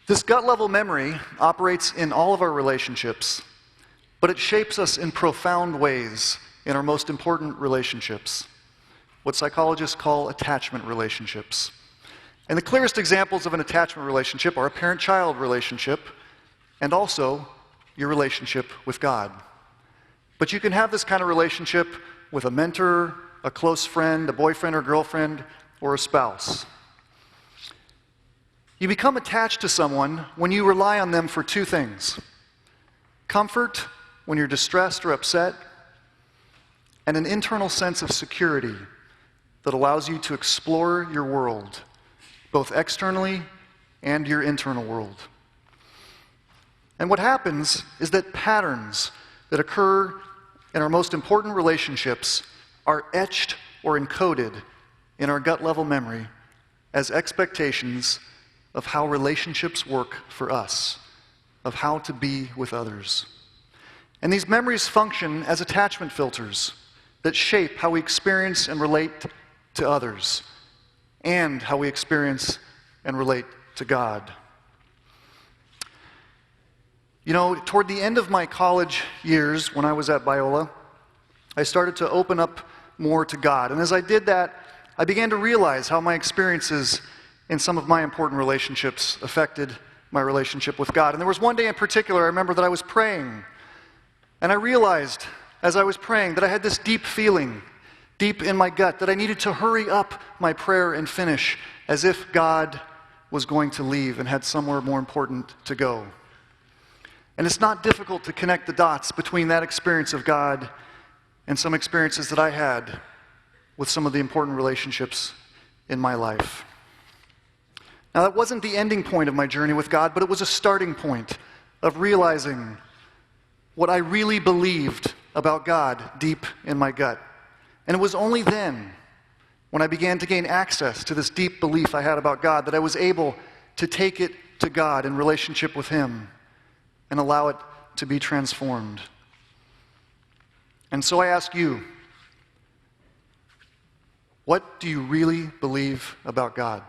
This gut-level memory operates in all of our relationships, but it shapes us in profound ways in our most important relationships, what psychologists call attachment relationships. And the clearest examples of an attachment relationship are a parent-child relationship and also your relationship with God. But you can have this kind of relationship with a mentor, a close friend, a boyfriend or girlfriend, or a spouse. You become attached to someone when you rely on them for two things: comfort when you're distressed or upset, and an internal sense of security that allows you to explore your world, both externally and your internal world. And what happens is that patterns that occur in our most important relationships are etched or encoded in our gut-level memory as expectations of how relationships work for us, of how to be with others. And these memories function as attachment filters that shape how we experience and relate to others, and how we experience and relate to God. You know, toward the end of my college years, when I was at Biola, I started to open up more to God. And as I did that, I began to realize how my experiences in some of my important relationships affected my relationship with God. And there was one day in particular, I remember that I was praying, and I realized as I was praying that I had this deep feeling, deep in my gut, that I needed to hurry up my prayer and finish, as if God was going to leave and had somewhere more important to go. And it's not difficult to connect the dots between that experience of God and some experiences that I had with some of the important relationships in my life. Now, that wasn't the ending point of my journey with God, but it was a starting point of realizing what I really believed about God deep in my gut. And it was only then, when I began to gain access to this deep belief I had about God, that I was able to take it to God in relationship with Him and allow it to be transformed. And so I ask you, what do you really believe about God?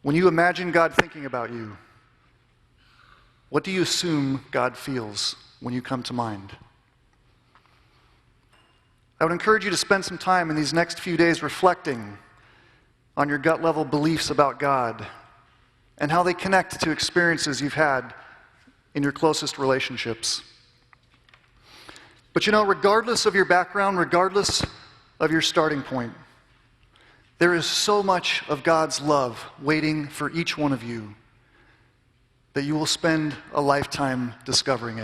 When you imagine God thinking about you, what do you assume God feels when you come to mind? I would encourage you to spend some time in these next few days reflecting on your gut-level beliefs about God and how they connect to experiences you've had in your closest relationships. But you know, regardless of your background, regardless of your starting point, there is so much of God's love waiting for each one of you that you will spend a lifetime discovering it.